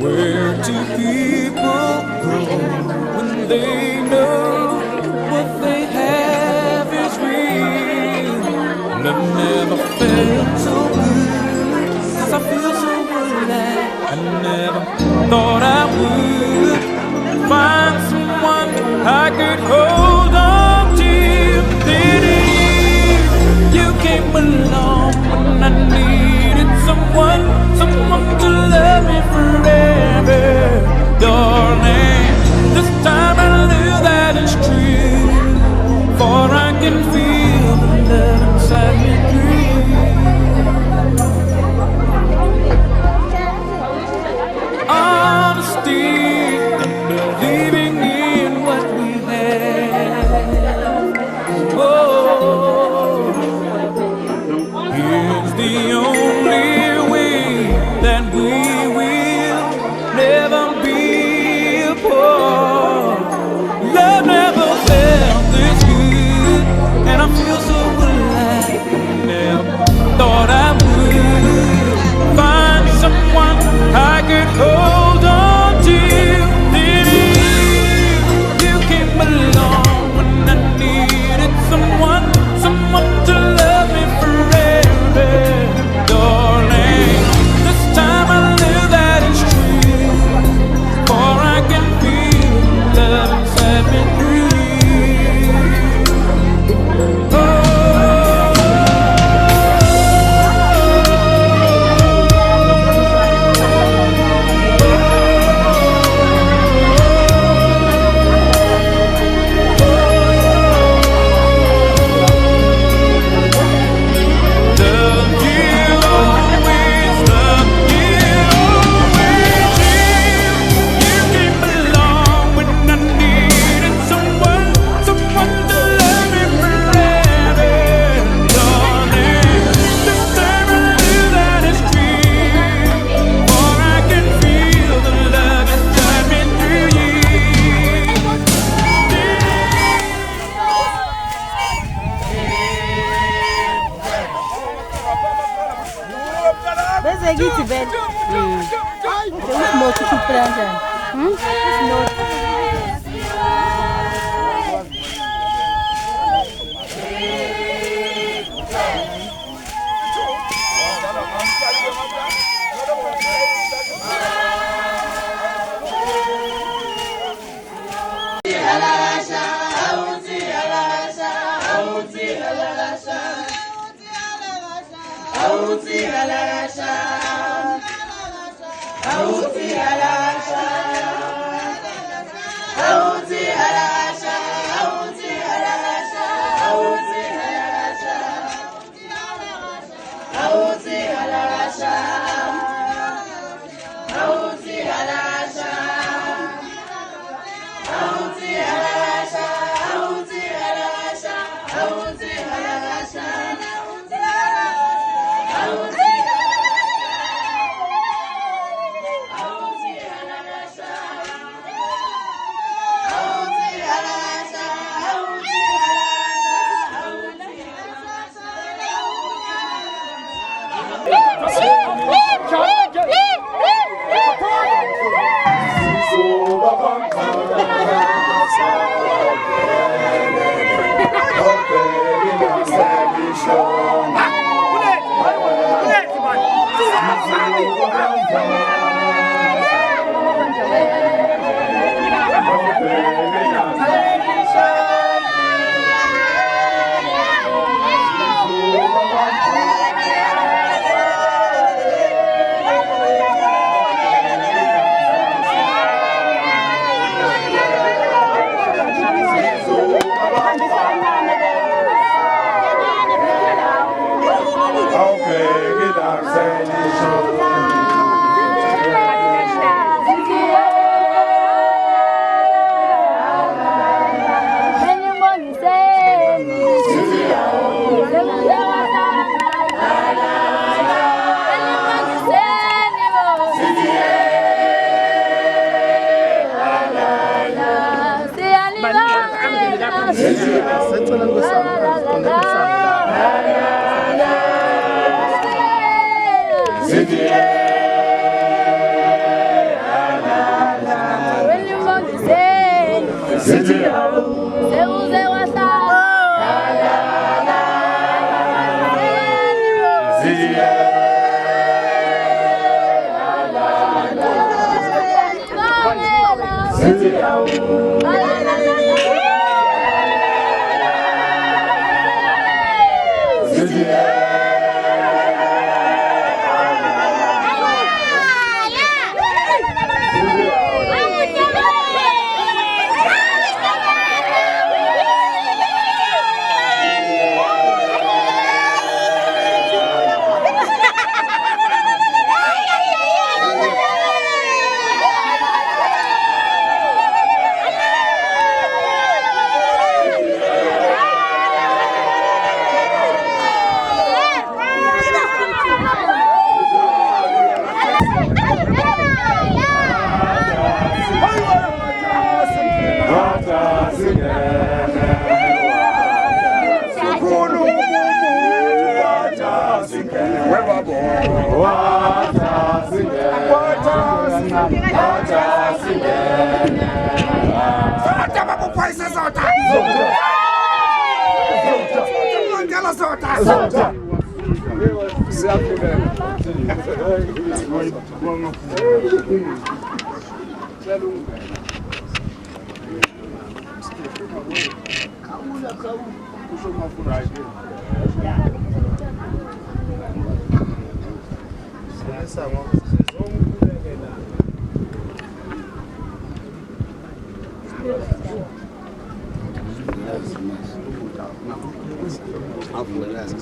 Where do people go when they know what they have is real? And I've never felt so good, 'cause I feel so alive. I never thought I would find someone I could hold on to. Then you came along when I needed someone to love me forever, darling. This time I knew that it's true, for I can feel the love inside me breathe. Honesty and believing in what we have. Oh, here's the only way that we will never be apart. Love never felt this good, and I feel so alive. Never thought I would find someone I could hold on to. Then you came along when I needed someone to love me forever, darling. This time I knew that it's true, for I can feel love inside me breathe. Auti alasha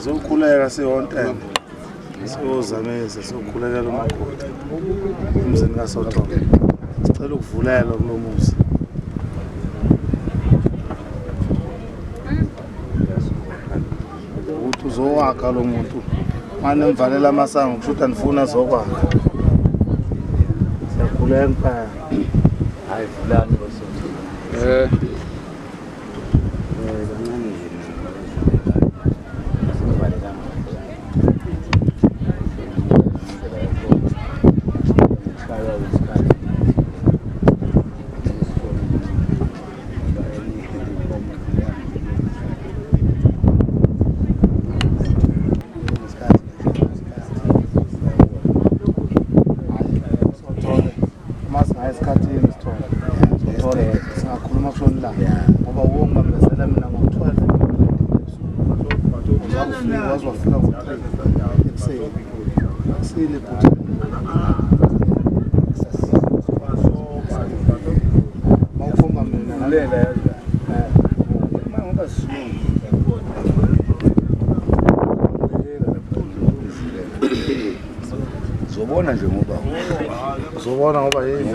Zokhuleka siyontene siyozamisa sokhulelela umakoti umzini kaSothombe sicela ukuvulelwa kulo muzi uthi uzowakha lo muntu manje emvalela amasango kushuthi andifuna zokwakha siyakhuleka mphaya hayi vulani boSothombe Zobona nje ngoba uzobona ngoba yini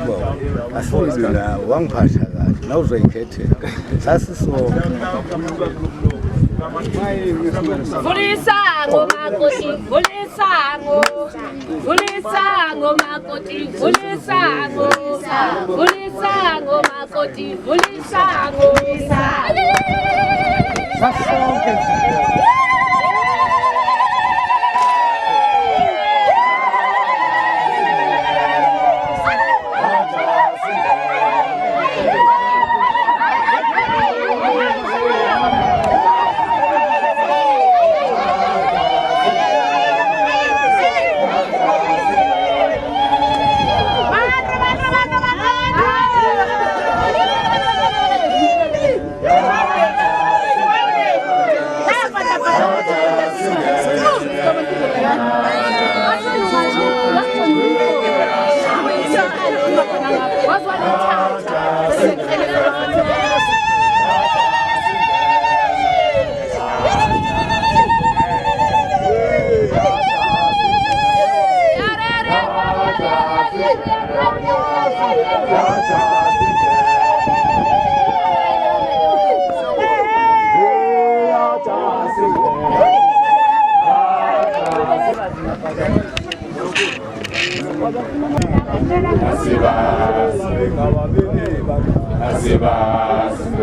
asizi la wangiphatha kahle la uzoyikhethela sasiso Vulisango makoti vulisango makoti vulisango makoti vulisango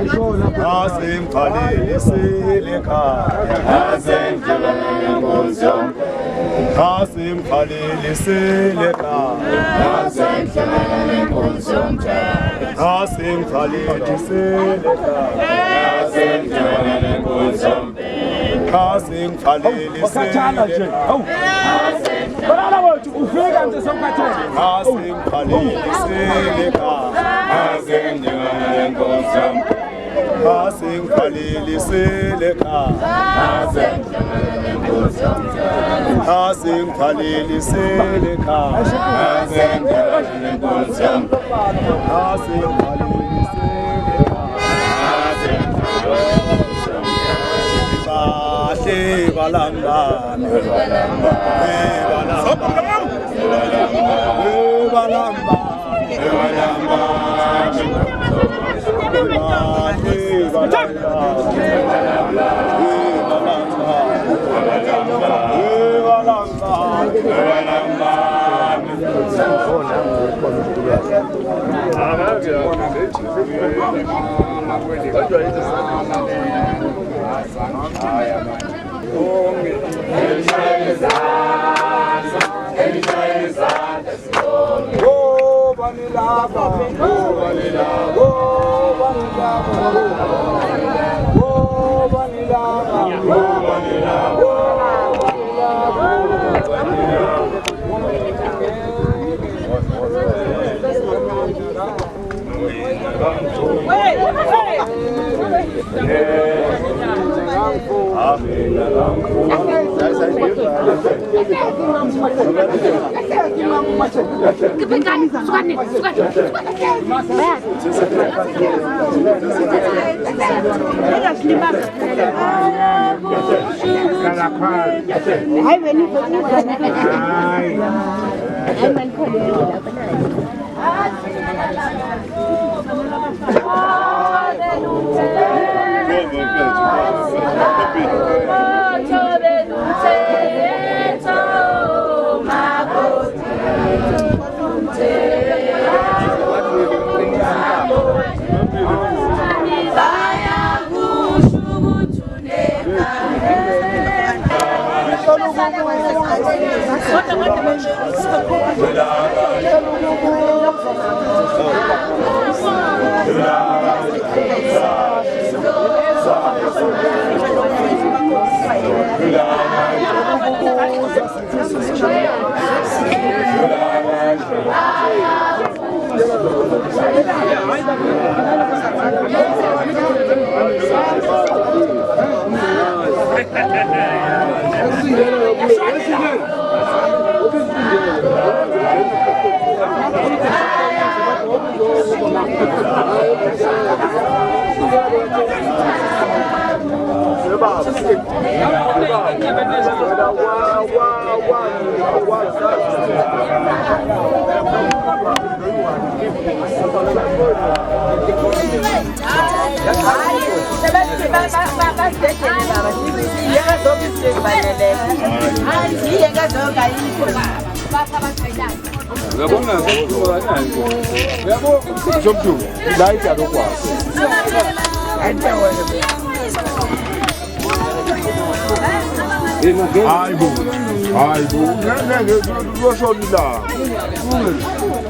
Asimkhalile selekhaya asenjebelele ngozonke Asimkhalile selekhaya asenjebelele ngozonke Asimkhalile selekhaya asenjebelele ngozonke Asimkhalile selekhaya Balala wethu ufika nje sokhathele Asimkhalile selekhaya asenjebelele ngozonke Asimkhalile selekhaya asenjebelele ngozonke Asimkhalile selekhaya asenjebelele ngozonke Asimkhalile selekhaya balambane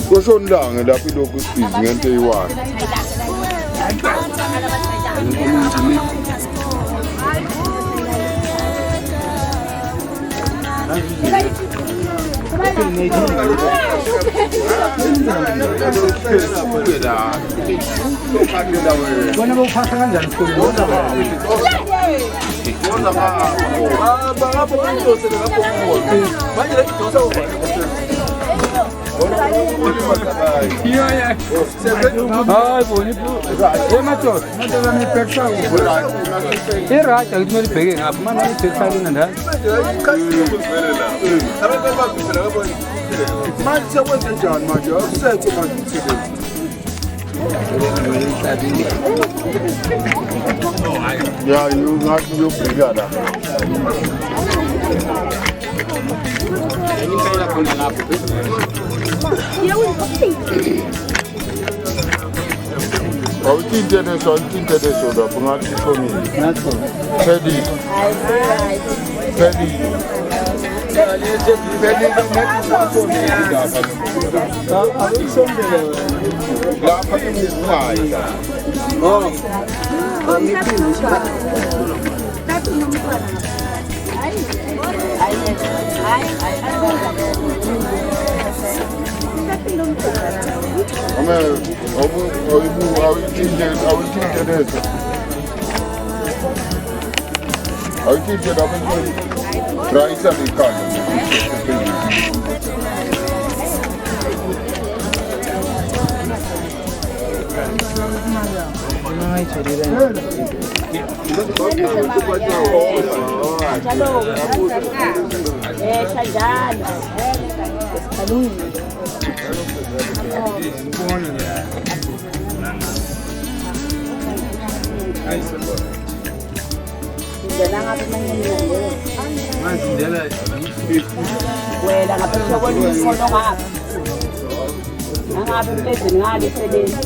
Koshonilanga lapho ilokhu sibhizi ngento eyi-1 Yeah, you got to figure that. awutinte neso da bungathi ushonile. Phelile. Lapha ngizikhaya. Awutinte da bungathi raisa likhala. Wena ngaphesheya kwemikhono ngapha nangabe mpezeni ngale eceleni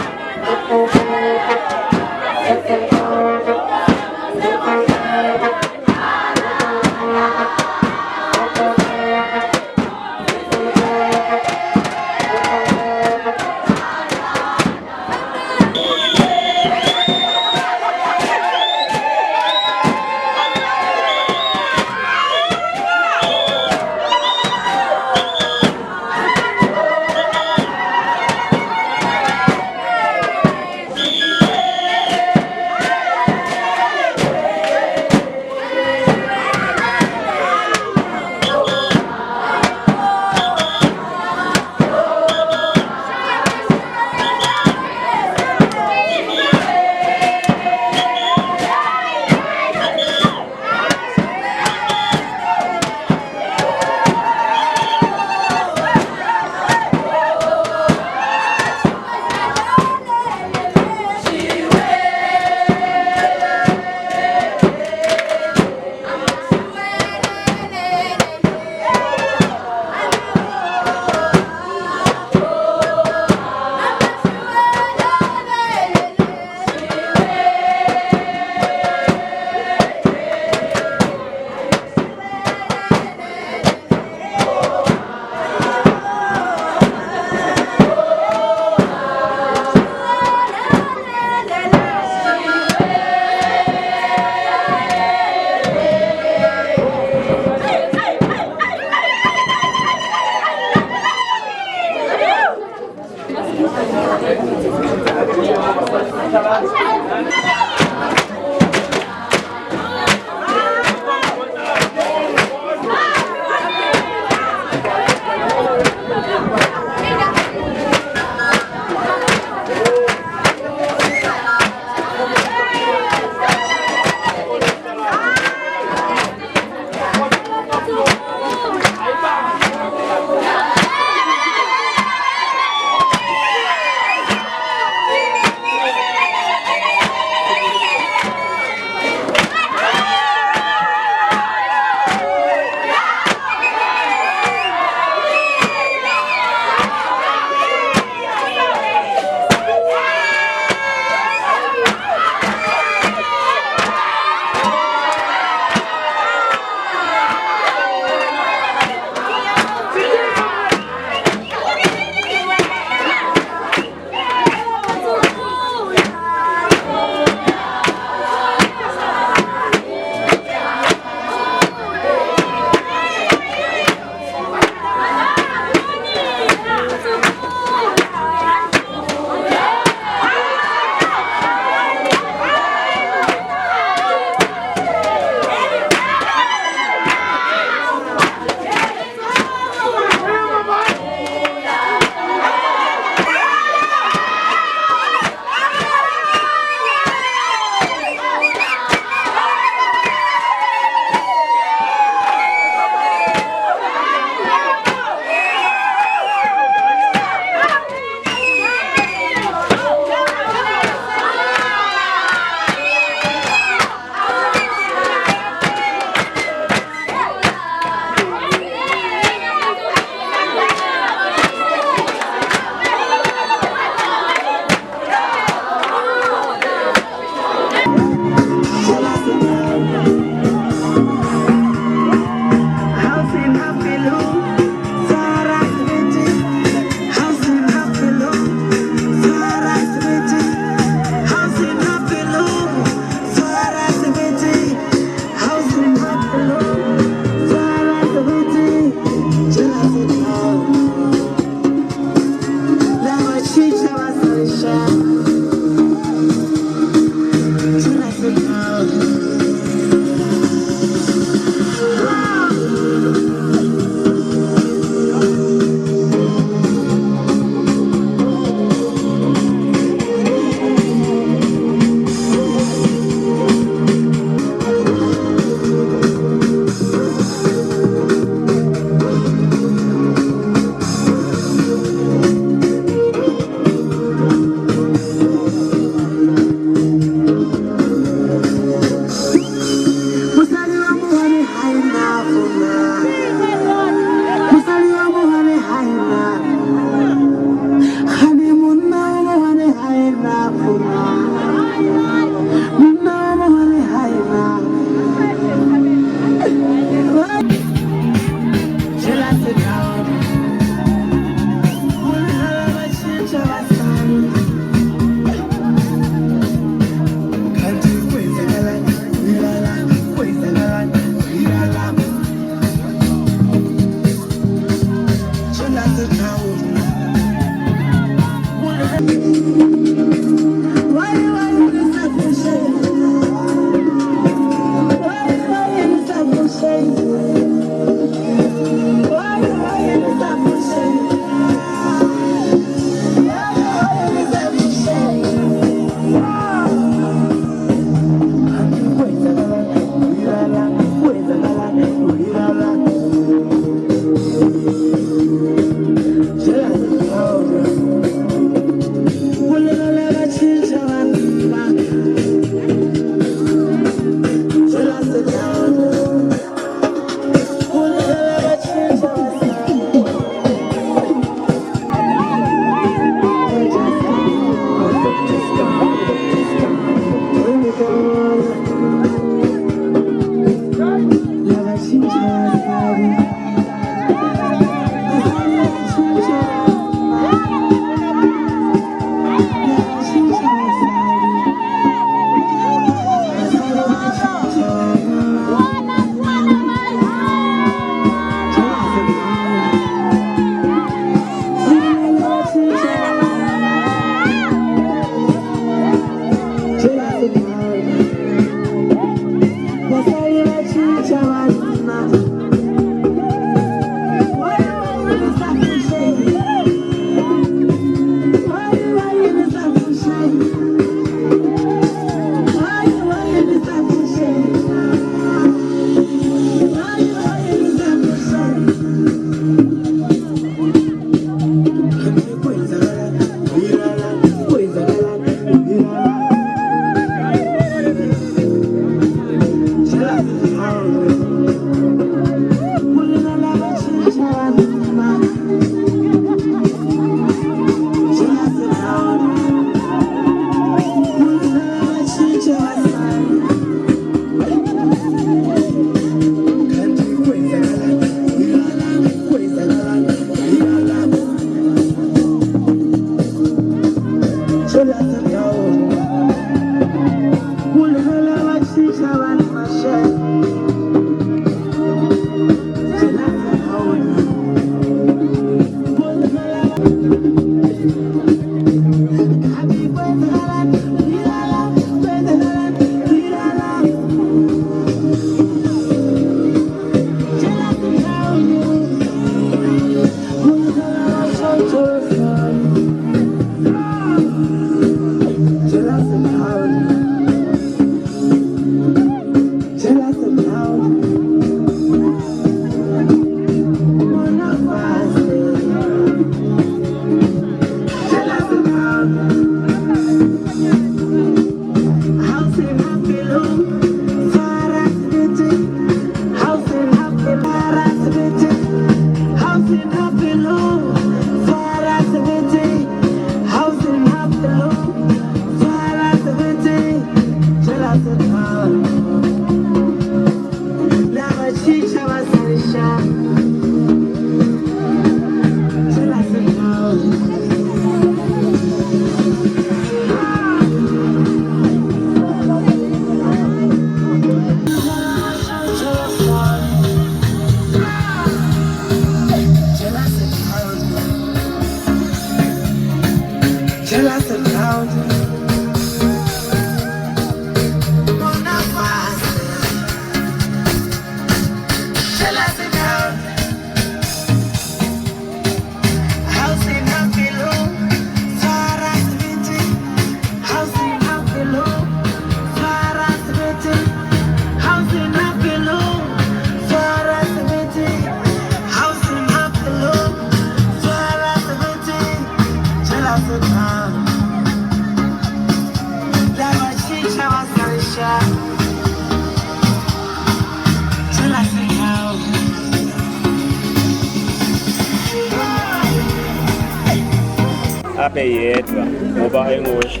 Abe yedwa ngoba engoshi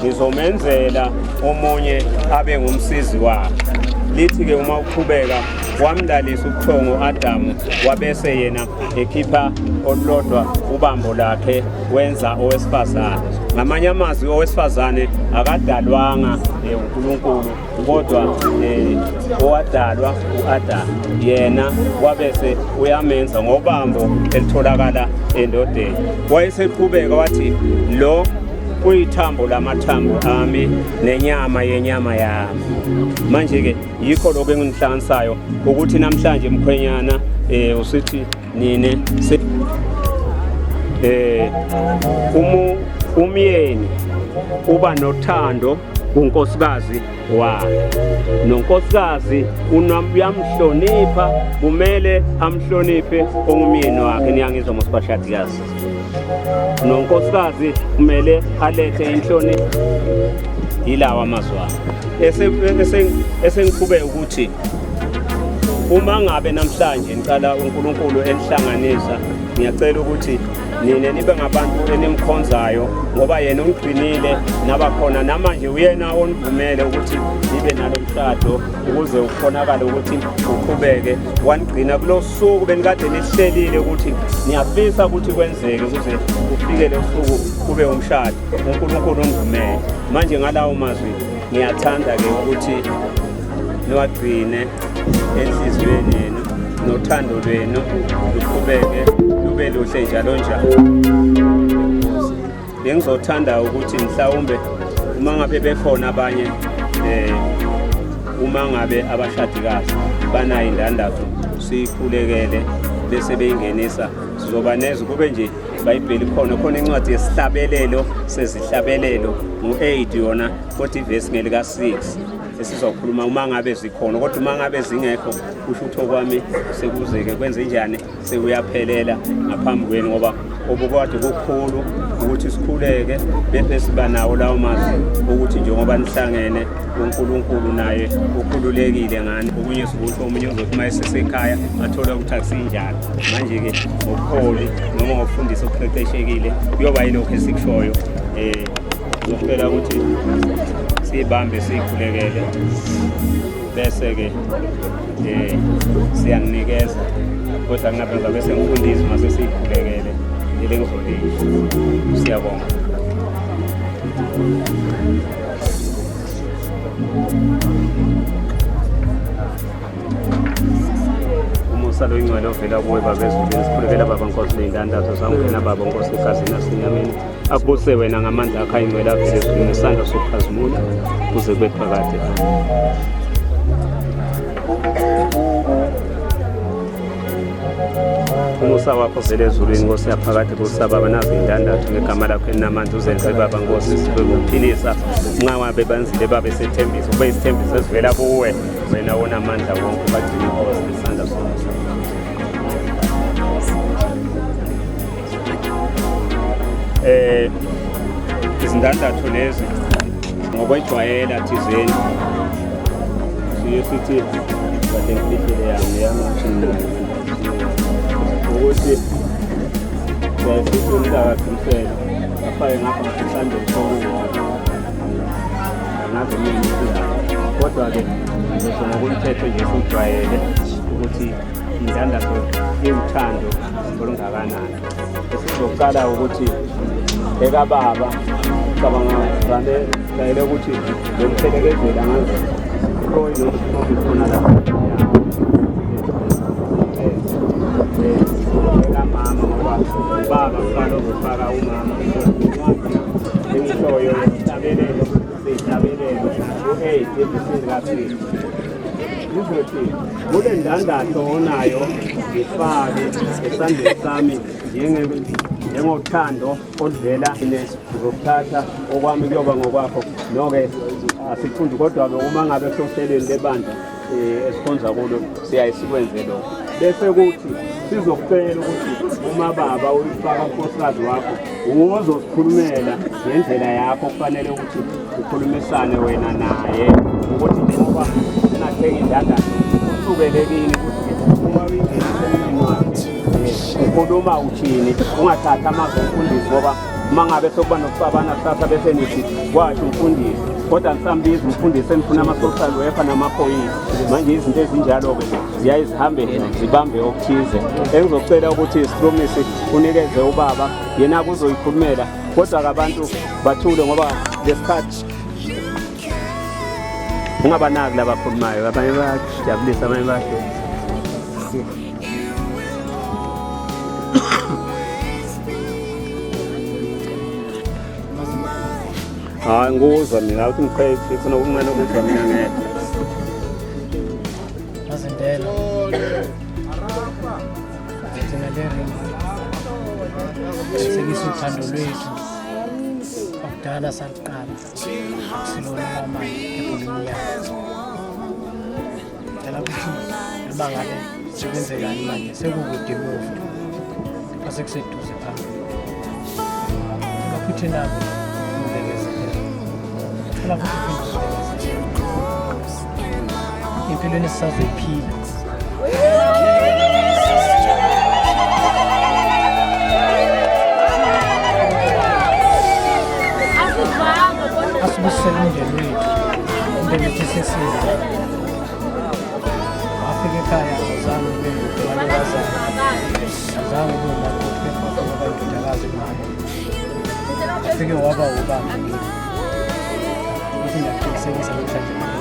ngizomenzela omunye abe ngumsizi wakhe. Lithi ke uma uqhubeka wamlalisa ubuthongo Adamu wabese yena ekhipha olulodwa ubambo lakhe wenza owesifazane. Ngamanye amazwi owesifazane akadalwanga uNkulunkulu kodwa owadalwa uAdamu yena wabese uyamenza ngobambo elitholakala endodeni. Wayeseqhubeka wathi lo kuyithambo lamathambo ami nenyama yenyama yami. Manje ke yikho lokho engihlanganisayo ukuthi namhlanje mkhwenyana usithi nine umyeni uba nothando kunkosikazi wakhe. Nonkosikazi uyamhlonipha, kumele amhloniphe ongumyeni wakhe. Niyangizwa mosibashadikazi? Nonkosikazi kumele alethe inhlonipho. Yilawa amazwi esengiqhubeka ukuthi uma ngabe namhlanje ngicala uNkulunkulu enihlanganisa, ngiyacela ukuthi nine nibe ngabantu enimkhonzayo ngoba yena ungigcinile nabakhona namanje uyena onivumele ukuthi nibe nalo mshado ukuze ukhonakala ukuthi uqhubeke. Wanigcina kulo suku benikade nihlelile ukuthi niyafisa ukuthi kwenzeke ukuze kufike lo suku kube umshado. uNkulunkulu ungivumele. Manje ngalawo mazwi ngiyathanda ke ukuthi niwagcine enhliziyweni yenu nothando lwenu luqhubeke lube luhle njalo njalo. Bengizothanda ukuthi mhlawumbe uma ngabe bekhona abanye uma ngabe abashadikazi banayo indandatho siyikhulekele bese beyingenisa sizoba nezwe kube nje iBhayibheli khona incwadi yesihlabelelo sezihlabelelo ngo-8 yona kodwa ivesi ngelika 6 esizokhuluma uma ngabe zikhona kodwa uma ngabe zingekho kusho ukuthi okwami sekuzeke kwenze njani sekuyaphelela ngaphambi kwenu ngoba obukade kukhulu ukuthi sikhuleke bese siba nawo lawo mazwi ukuthi njengoba nihlangene uNkulunkulu naye ukhululekile ngani okunye sikusho omunye uzothi uma esesekhaya athola ukuthi akusinjalo manje ke ngokuholi noma ngokufundisa okuqeqeshekile kuyoba yilokho esikushoyo ngicela ukuthi sibambe sikhulekele bese ke siyanikeza kodwa ngapha bese ngifundisa mase sikhulekele elengizolile siyabonga umusalo ingcwele ovela kuwe babezulu sikhulekela baba Nkosi ley'ndandatho zamkhena baba Nkosi egazini asenyameni akubuse wena ngamandla akho ayingcwele avele ezulwini nesandla sokukhazimula kuze kube phakade umusa wakho vele ezulwini Nkosi yaphakade kusababa nazo iy'ndandatho ngegama lakho elinamandla uzenze baba Nkosi sibe kuphilisa nxa wabe banzile babe sethembiso kube isithembiso esivela kuwe wena wona amandla wonke bagcine Nkosi nesandla sokukhazimula izindandatho lezi ngokwejwayela thizeni siye sithi kade ngifihile yami ukuthi siyayifihla umntakaqinisela afake ngapha ngasesandleni sokuwa ngaze kodwa-ke ngisho ngokumthetho nje sijwayele ukuthi indandatho iwuthando olungakanani esizoqala ukuthi ekababa cabanga vane jayele ukuthi lokuphelekezela ngazo koyi nokukhona lapha ekamama ngoba ubaba kuqala uzofaka umama emishoyo yesihlabelelo seyihlabelelo u-8 ebhesini kaSisi uzothi kule ndandatho onayo ngifake esandleni sami njengothando oluvela ngizokuthatha okwami kuyoba ngokwakho noke asifundi kodwa-ke uma ngabe sohlelweni lebandla esikhonza kulo siyaye sikwenze lokho bese kuthi sizokucela ukuthi uma baba uyifaka unkosikazi wakho uzosikhulumela ngendlela yakho kufanele ukuthi ukhulumisane wena naye ukuthi njengoba singathenga indandatho usukelekile ukuthi uma uyingenisa emini wakhe ukhuluma uthini ungathatha amazwi omfundisi ngoba uma ngabe sokuba nokuxabana kusasa bese nithi kwasho umfundisi kodwa nisambiza umfundisi enifuna ama-social worker namaphoyisa manje izinto ezinjalo-ke ziyaye zihambe zibambe okuthize engizocela ukuthi sipromisi unikeze ubaba yena kuzoyikhulumela kodwa-ke abantu bathule ngoba lesikhathi ungabanaki labakhulumayo abanye bayajabulisa abanye bahle hayi nguzwa mina uthi ngiqhele ngifuna ukunqena ukuzwa mina ngedwa azindela thina sekisa uthando lwethu akudala saliqala silona amanye ebholini yakho dala ukuthi abangabe sekwenzekani manje sekukude moved asekuseduze phambili futhi nabo la futhi impilweni sisazoyiphila asibusele umndeni wethu umndeni wethu esesile wafika ekhaya azange ube ngubani wazana azange ube indodakazi kumama afike waba ubaba ngiyaqiniseka namhlanje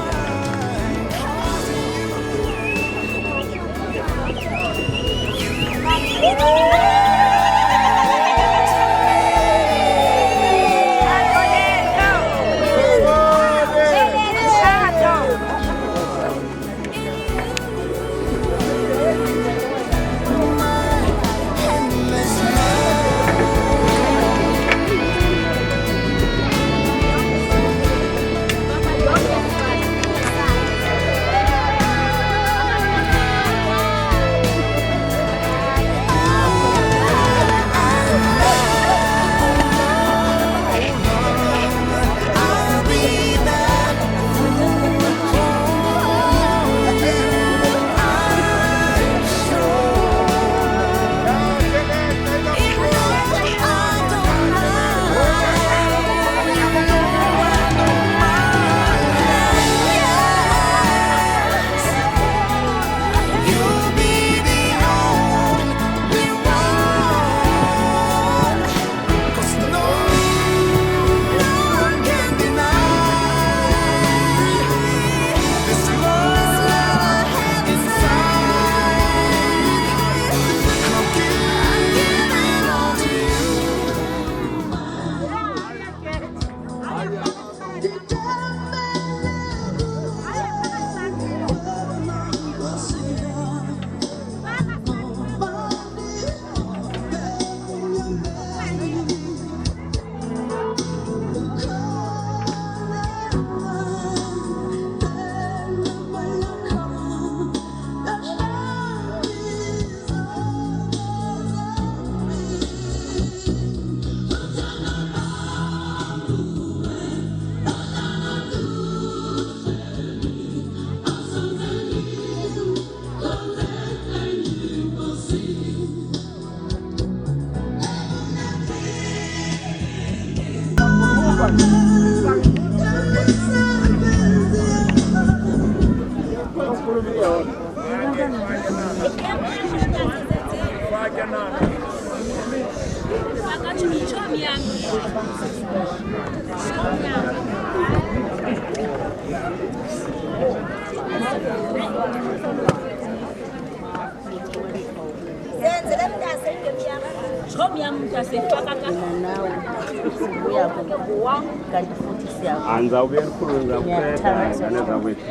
Anza ube mkhulu ngakuphetha ngenza kwethu.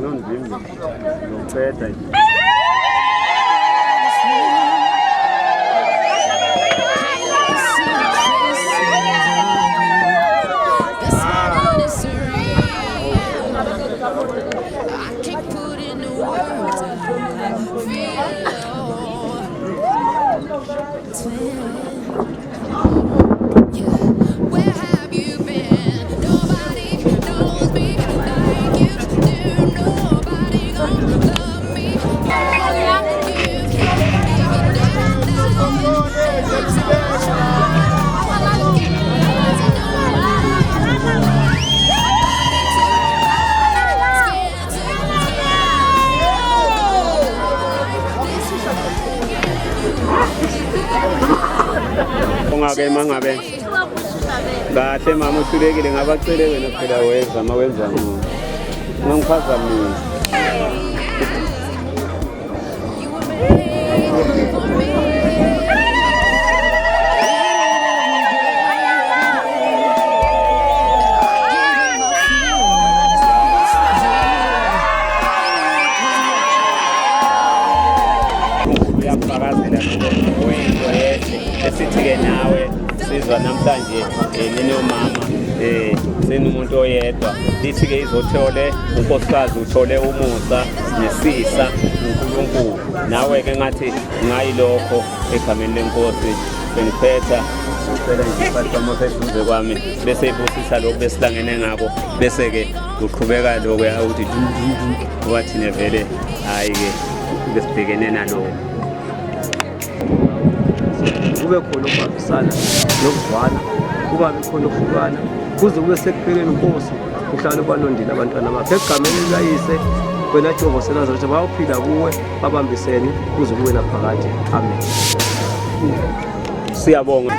Nonzimbi. Ngokuphetha. Ongake mangabe kahle mama uhlulekile ngabacele wena phela wenza mawenza ngiphazamisa esithi-ke nawe sizwa namhlanje ninomama sinumuntu oyedwa lithi-ke izothole unkosikazi uthole umusa nesisa uNkulunkulu nawe-ke ngathi ngayilokho egameni lenkosi sengiphetha ngicela ngifathamo seduze kwami bese ibusisa lokho besilangene ngako bese-ke uqhubeka lokho ukuthi wathi nevele hayi-ke besibhekene nalokho kube khona ukubambisana nokuzwana kuba khona ukuhlukana kuze kube sekupheleni inkosi uhlale banondile abantwana bakhe egameni likayise wena Jehova seNazaretha bayophila kuwe babambisene kuze kube naphakade amen siyabonga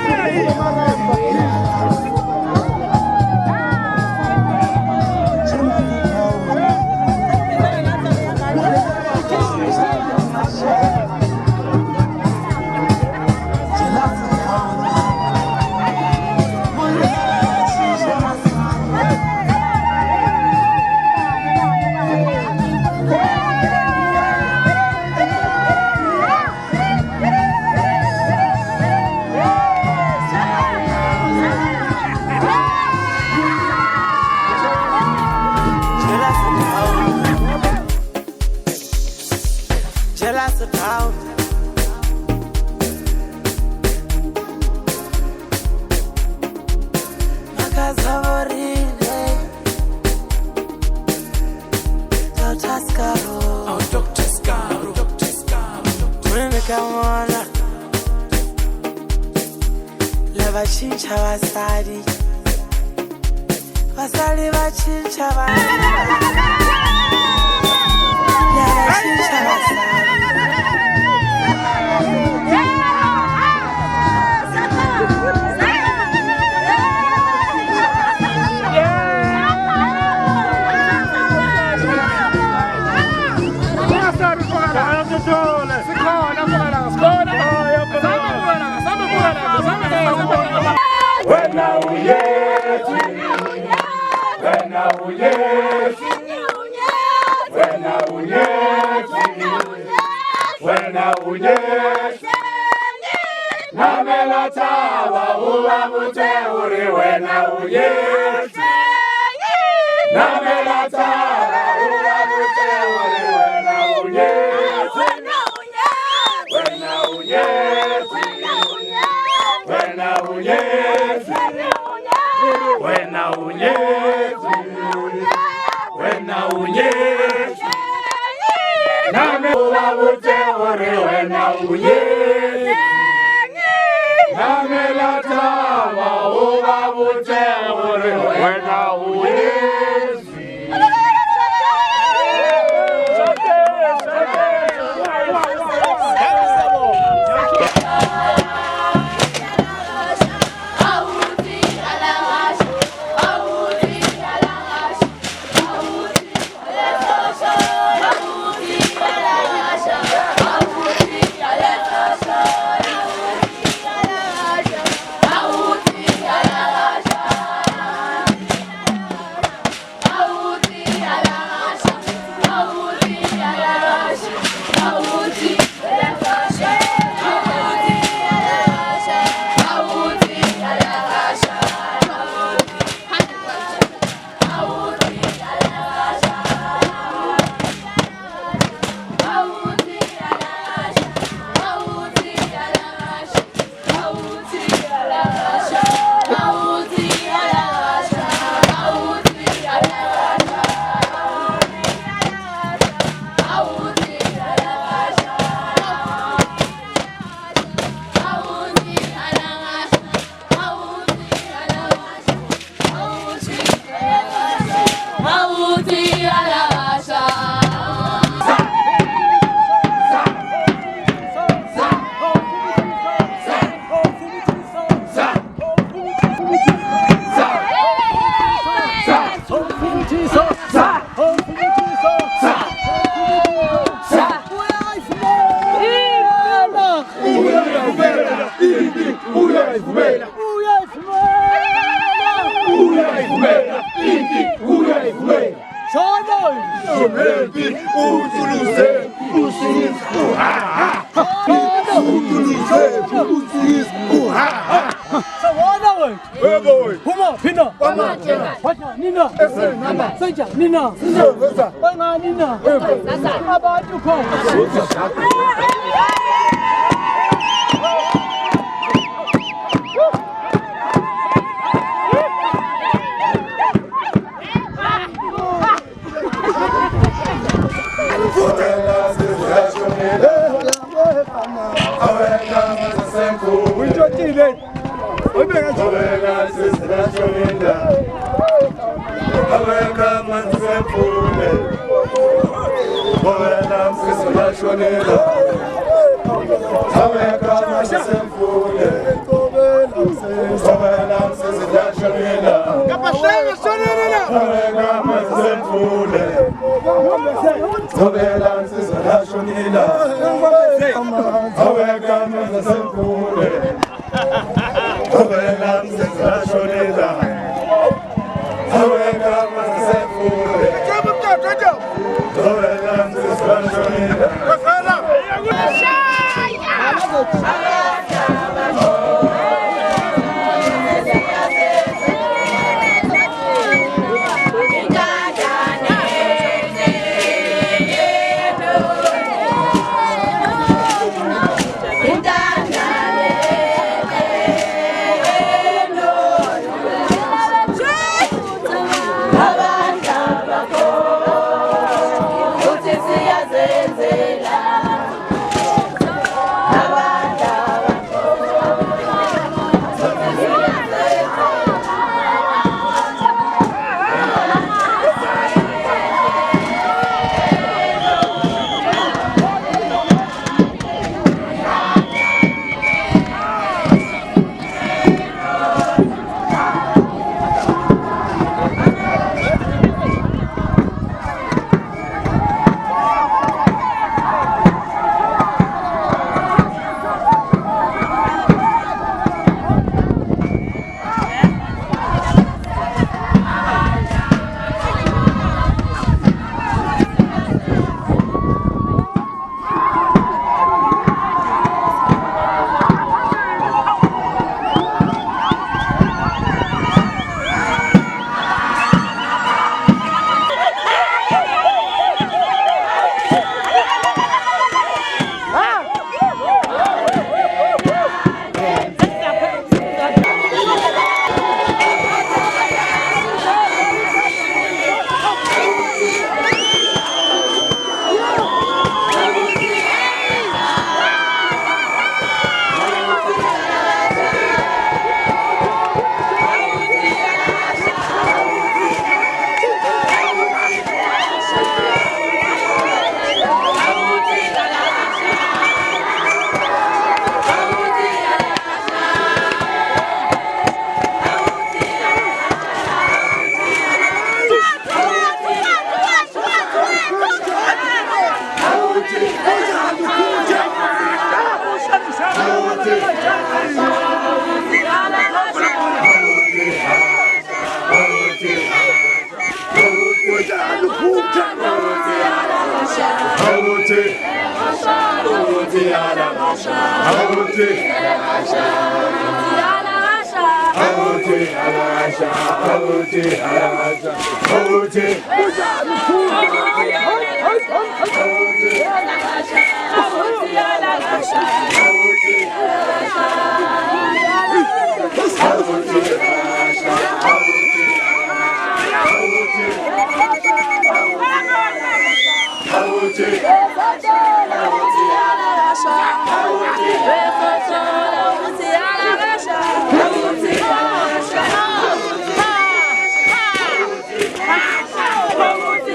Hawuti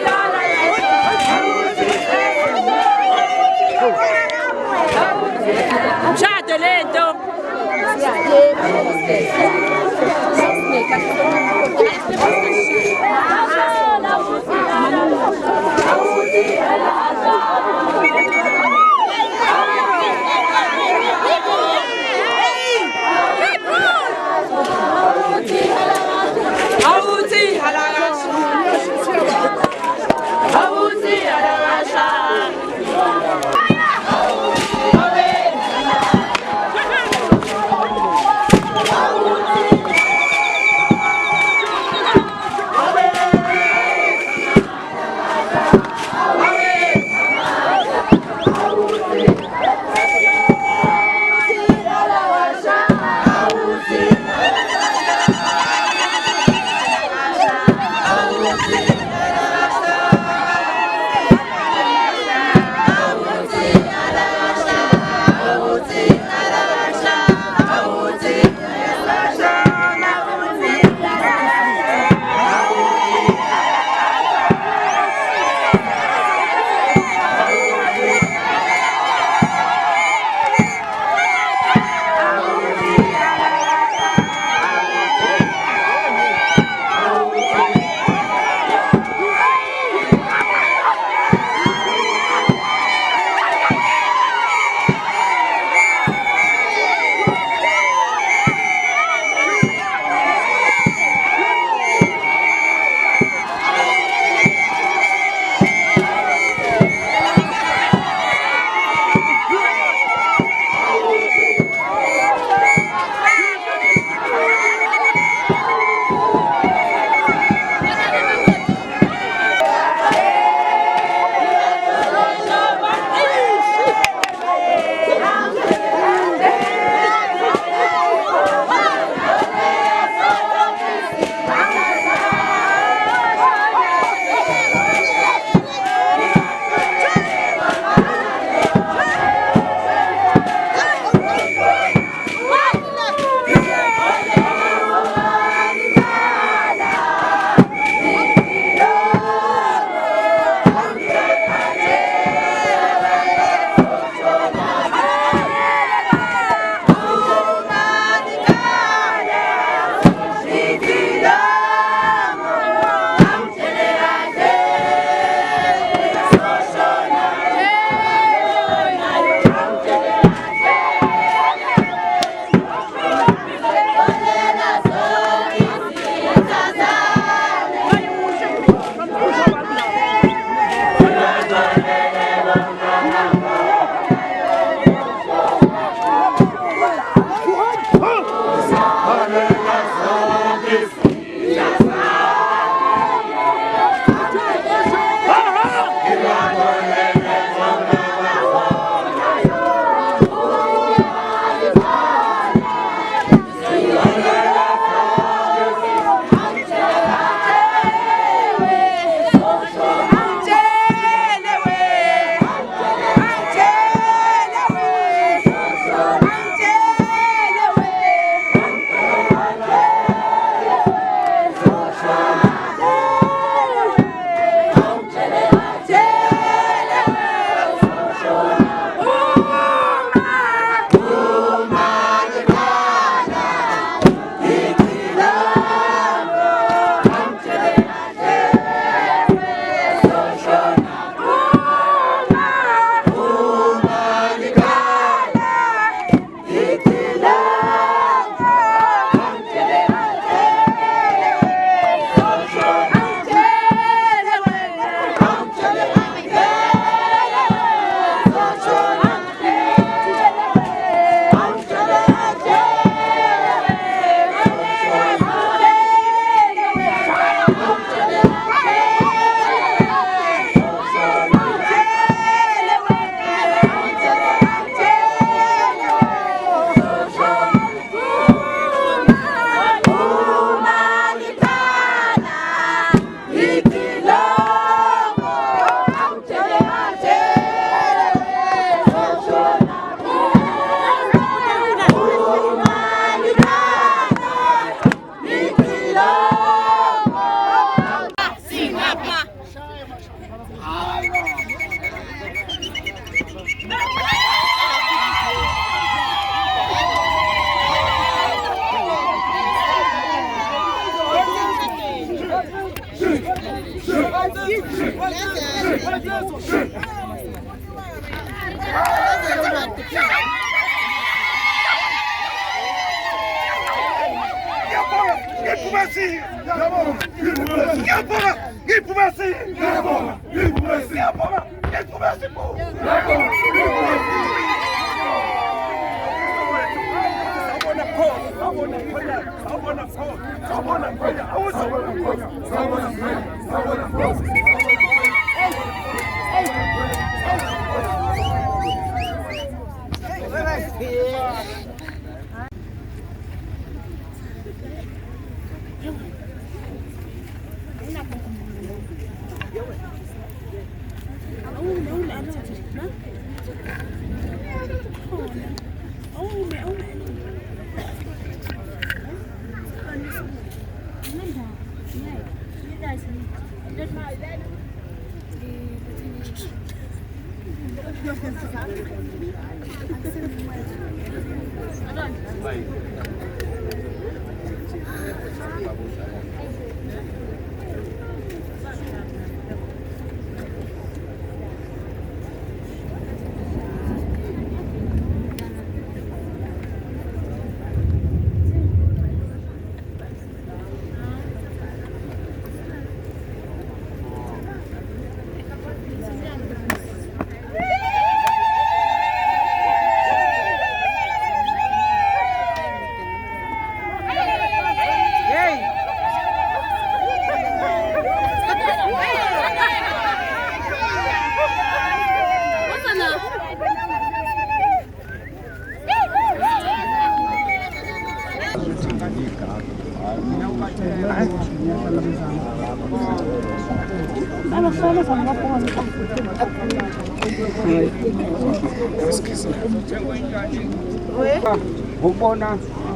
Ukubona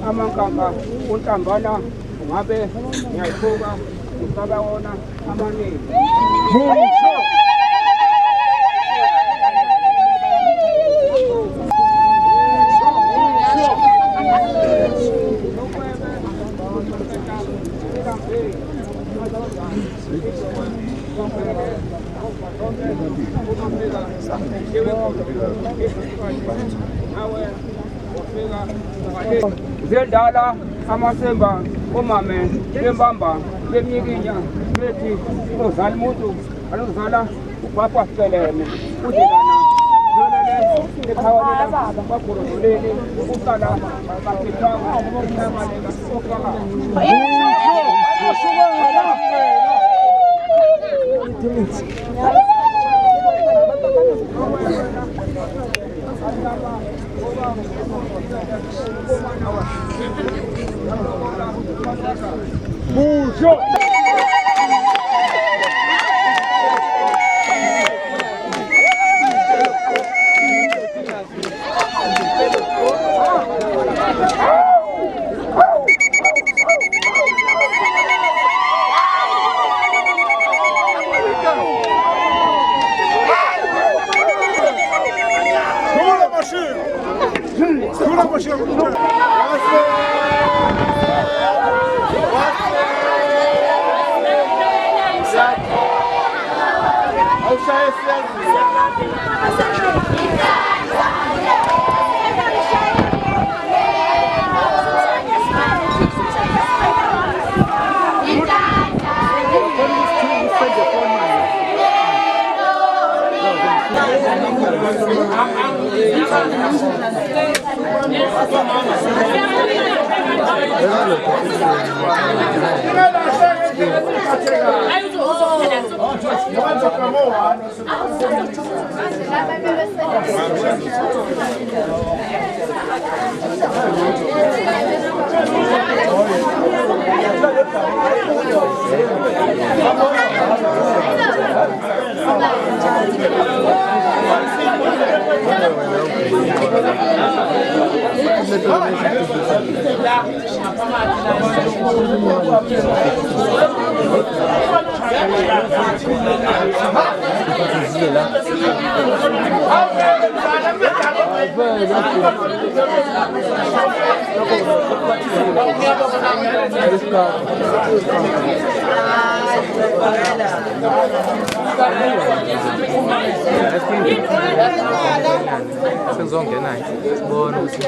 amankaka untambana ngabe ngiyayithuka ngicaba wona amaningi zendala amasemba omame bembamba bemnyikinya bethi uzala umuntu alozala upapa sicelene udelana yonele ekhawalela bagololeni uqala bakhethayo emaleka okufaka Bujo! Sengizongena sibone ukuthi